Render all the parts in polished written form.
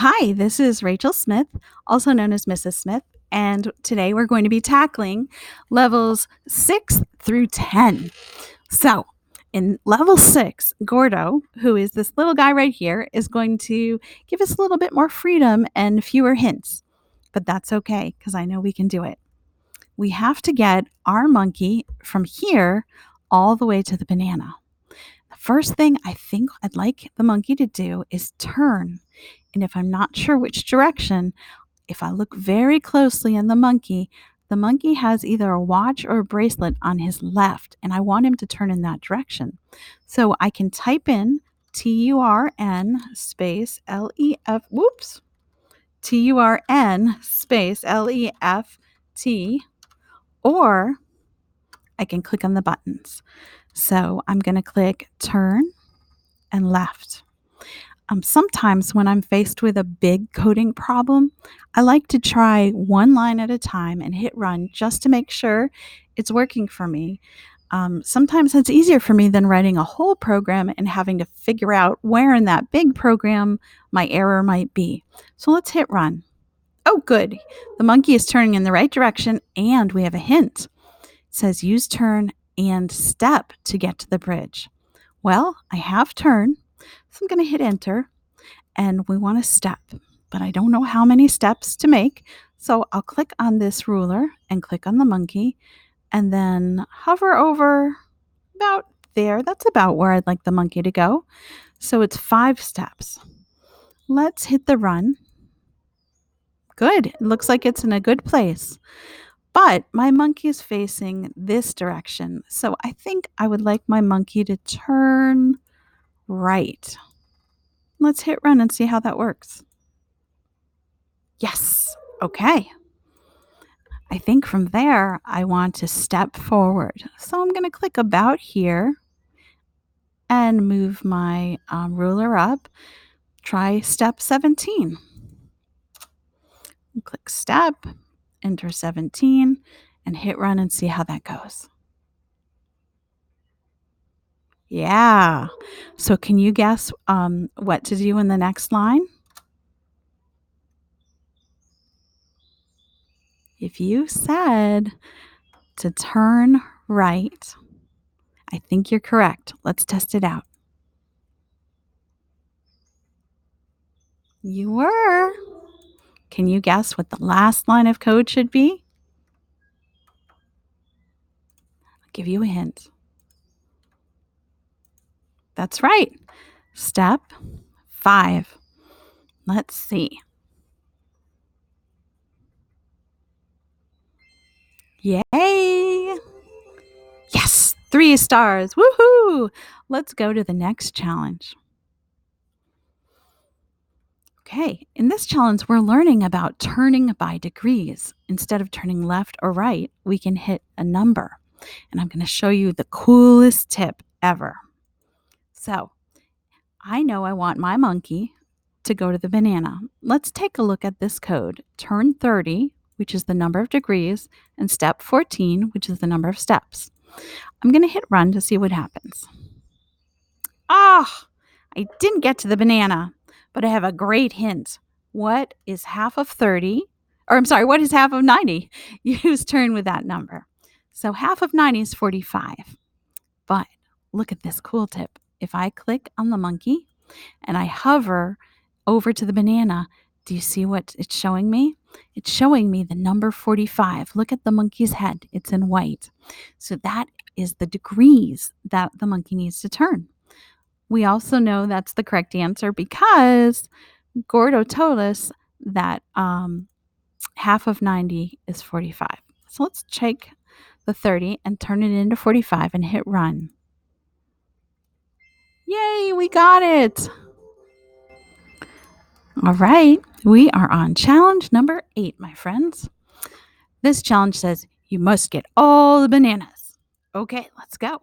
Hi, this is Rachel Smith, also known as Mrs. Smith, and today we're going to be tackling levels 6 through 10. So, in level 6, Gordo, who is this little guy right here, is going to give us a little bit more freedom and fewer hints. But that's okay because I know we can do it. We have to get our monkey from here all the way to the banana. The first thing I think I'd like the monkey to do is turn. And if I'm not sure which direction, if I look very closely in the monkey has either a watch or a bracelet on his left, and I want him to turn in that direction. So I can type in TURN space LEF, whoops, TURN space LEFT, or I can click on the buttons. So I'm going to click turn and left. Sometimes when I'm faced with a big coding problem, I like to try one line at a time and hit run just to make sure it's working for me. Sometimes it's easier for me than writing a whole program and having to figure out where in that big program my error might be. So let's hit run. Oh, good. The monkey is turning in the right direction, and we have a hint. It says use turn and step to get to the bridge. Well, I have turn, so I'm going to hit enter, and we want to step, but I don't know how many steps to make. So I'll click on this ruler and click on the monkey and then hover over about there. That's about where I'd like the monkey to go. So it's 5 steps. Let's hit the run. Good. It looks like it's in a good place. But my monkey is facing this direction. So I think I would like my monkey to turn right. Let's hit run and see how that works. Yes. Okay. I think from there, I want to step forward. So I'm going to click about here and move my ruler up. Try step 17. Click step, enter 17, and hit run and see how that goes. Yeah. So can you guess what to do in the next line? If you said to turn right, I think you're correct. Let's test it out. You were. Can you guess what the last line of code should be? I'll give you a hint. That's right. Step 5. Let's see. Yay! Yes, 3 stars. Woohoo! Let's go to the next challenge. Okay, in this challenge, we're learning about turning by degrees. Instead of turning left or right, we can hit a number. And I'm going to show you the coolest tip ever. So, I know I want my monkey to go to the banana. Let's take a look at this code. Turn 30, which is the number of degrees, and step 14, which is the number of steps. I'm going to hit run to see what happens. Ah, I didn't get to the banana, but I have a great hint. What is half of 30? Or I'm sorry, what is half of 90? Use turn with that number. So half of 90 is 45. But look at this cool tip. If I click on the monkey and I hover over to the banana, do you see what it's showing me? It's showing me the number 45. Look at the monkey's head. It's in white. So that is the degrees that the monkey needs to turn. We also know that's the correct answer because Gordo told us that half of 90 is 45. So let's take the 30 and turn it into 45 and hit run. Yay, we got it. All right, we are on challenge number 8, my friends. This challenge says you must get all the bananas. Okay, let's go.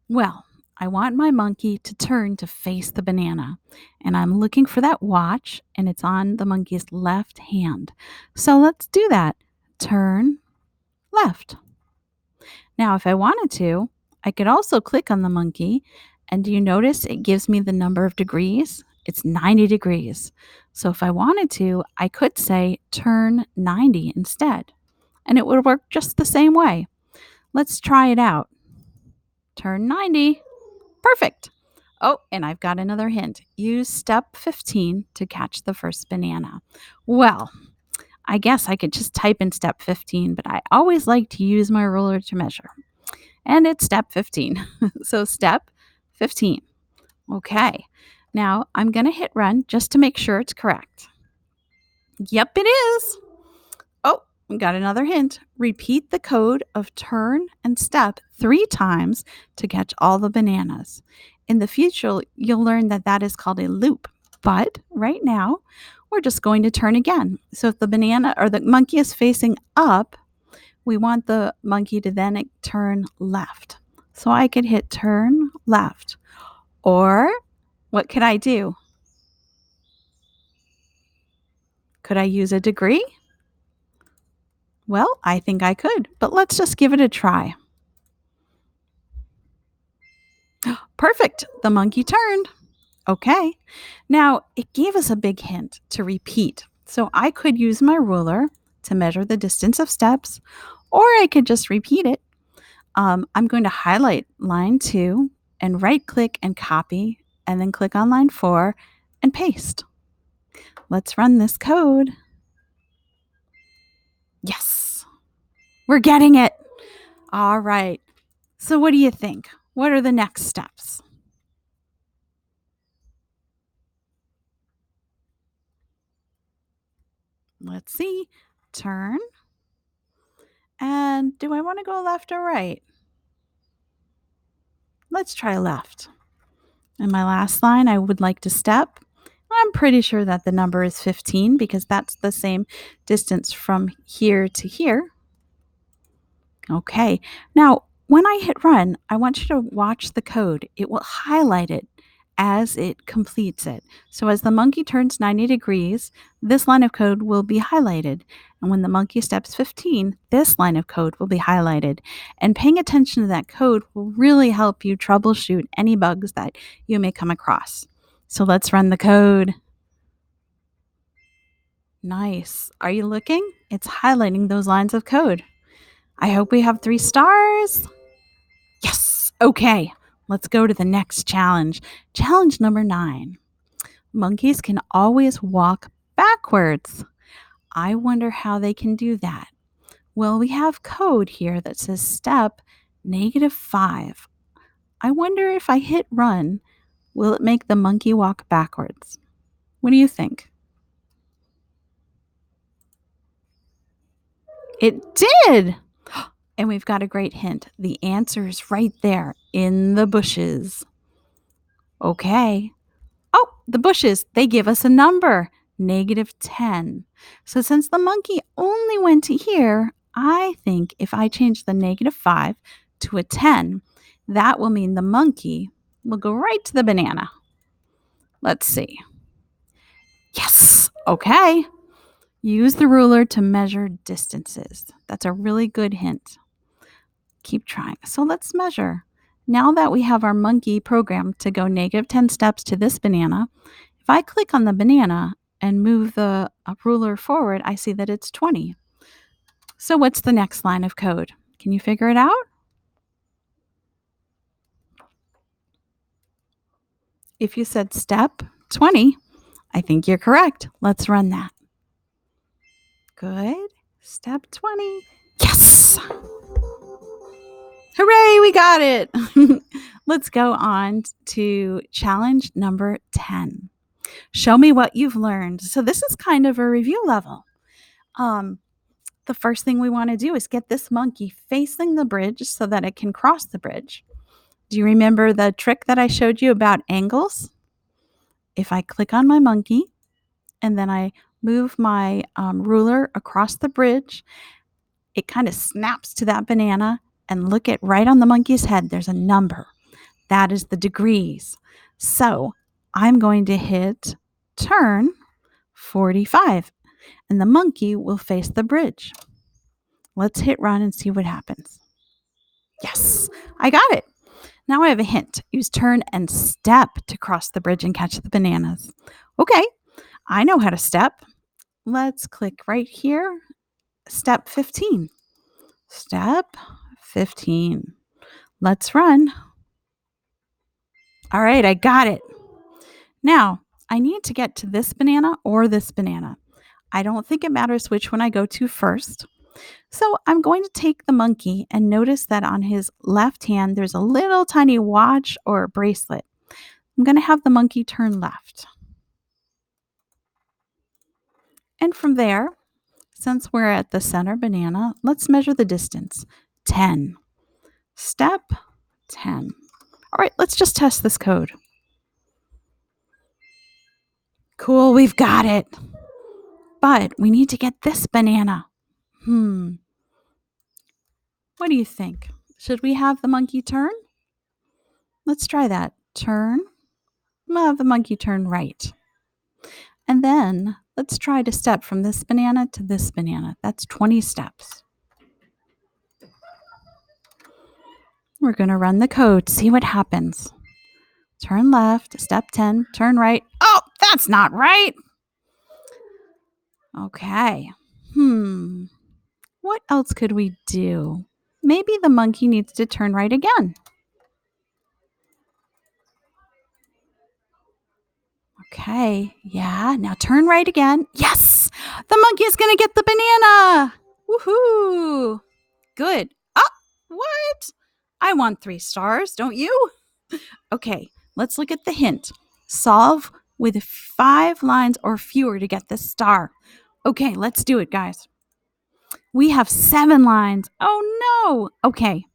Well, I want my monkey to turn to face the banana, and I'm looking for that watch, and it's on the monkey's left hand. So let's do that. Turn left. Now, if I wanted to, I could also click on the monkey, and do you notice it gives me the number of degrees? it's 90 degrees. So if I wanted to, I could say turn 90 instead, and it would work just the same way. Let's try it out. Turn 90. Perfect. Oh, and I've got another hint. Use step 15 to catch the first banana. Well, I guess I could just type in step 15, but I always like to use my ruler to measure. And it's step 15. So step 15. Okay. Now I'm going to hit run just to make sure it's correct. Yep, it is. Oh, we got another hint. Repeat the code of turn and step 3 times to catch all the bananas. In the future, you'll learn that that is called a loop. But right now, we're just going to turn again. So if the banana or the monkey is facing up, we want the monkey to then turn left. So I could hit turn left. Or what could I do? Could I use a degree? Well, I think I could, but let's just give it a try. Perfect. The monkey turned. Okay. Now, it gave us a big hint to repeat. So I could use my ruler to measure the distance of steps, or I could just repeat it. I'm going to highlight line 2 and right-click and copy, and then click on line 4 and paste. Let's run this code. Yes, we're getting it. All right. So what do you think? What are the next steps? Let's see. Turn. And do I want to go left or right? Let's try left. In my last line, I would like to step. I'm pretty sure that the number is 15 because that's the same distance from here to here. Okay. Now, when I hit run, I want you to watch the code. It will highlight it as it completes it. So as the monkey turns 90 degrees, this line of code will be highlighted. And when the monkey steps 15, this line of code will be highlighted. And paying attention to that code will really help you troubleshoot any bugs that you may come across. So let's run the code. Nice. Are you looking? It's highlighting those lines of code. I hope we have 3 stars. Yes. Okay. Let's go to the next challenge. Challenge number 9. Monkeys can always walk backwards. I wonder how they can do that. Well, we have code here that says step -5. I wonder if I hit run, will it make the monkey walk backwards? What do you think? It did! And we've got a great hint. The answer is right there in the bushes. Okay. Oh, the bushes, they give us a number, -10. So since the monkey only went to here, I think if I change the -5 to a 10, that will mean the monkey will go right to the banana. Let's see. Yes. Okay. Use the ruler to measure distances. That's a really good hint. Keep trying. So let's measure. Now that we have our monkey programmed to go -10 steps to this banana, if I click on the banana and move the ruler forward, I see that it's 20. So what's the next line of code? Can you figure it out? If you said step 20, I think you're correct. Let's run that. Good. Step 20. Yes! Hooray, we got it. Let's go on to challenge number 10. Show me what you've learned. So this is kind of a review level. The first thing we want to do is get this monkey facing the bridge so that it can cross the bridge. Do you remember the trick that I showed you about angles? If I click on my monkey and then I move my ruler across the bridge, it kind of snaps to that banana, and look at right on the monkey's head, there's a number. That is the degrees. So I'm going to hit turn 45, and the monkey will face the bridge. Let's hit run and see what happens. Yes, I got it. Now I have a hint. Use turn and step to cross the bridge and catch the bananas. Okay, I know how to step. Let's click right here. Step 15. Step 15. Let's run. All right, I got it. Now, I need to get to this banana or this banana. I don't think it matters which one I go to first. So I'm going to take the monkey and notice that on his left hand, there's a little tiny watch or bracelet. I'm going to have the monkey turn left. And from there, since we're at the center banana, let's measure the distance. 10. Step 10. All right, let's just test this code. Cool, we've got it. But we need to get this banana. What do you think? Should we have the monkey turn? Let's try that. Turn. We'll have the monkey turn right. And then let's try to step from this banana to this banana. That's 20 steps. We're going to run the code, see what happens. Turn left, step 10, turn right. Oh, that's not right. Okay. What else could we do? Maybe the monkey needs to turn right again. Okay, yeah, now turn right again. Yes, the monkey is going to get the banana. Woohoo. Good. Oh, what? I want 3 stars, don't you? Okay, let's look at the hint. Solve with 5 lines or fewer to get the star. Okay, let's do it, guys. We have 7 lines. Oh, no. Okay,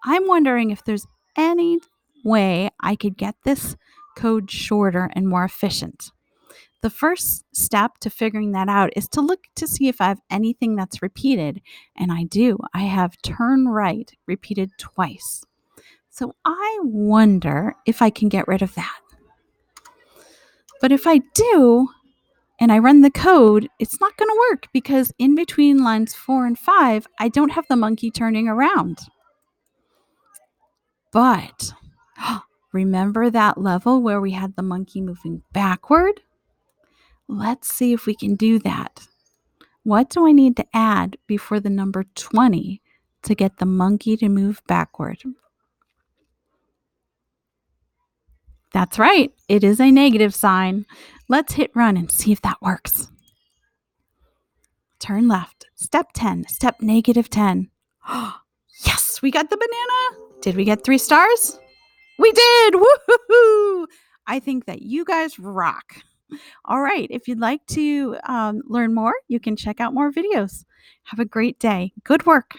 I'm wondering if there's any way I could get this code shorter and more efficient. The first step to figuring that out is to look to see if I have anything that's repeated. And I do. I have turn right repeated twice. So I wonder if I can get rid of that. But if I do, and I run the code, it's not going to work because in between lines 4 and 5, I don't have the monkey turning around. But remember that level where we had the monkey moving backward? Let's see if we can do that. What do I need to add before the number 20 to get the monkey to move backward? That's right. It is a negative sign. Let's hit run and see if that works. Turn left. Step 10. Step negative 10. Yes, we got the banana. Did we get 3 stars? We did. Woohoo! I think that you guys rock. All right. If you'd like to learn more, you can check out more videos. Have a great day. Good work.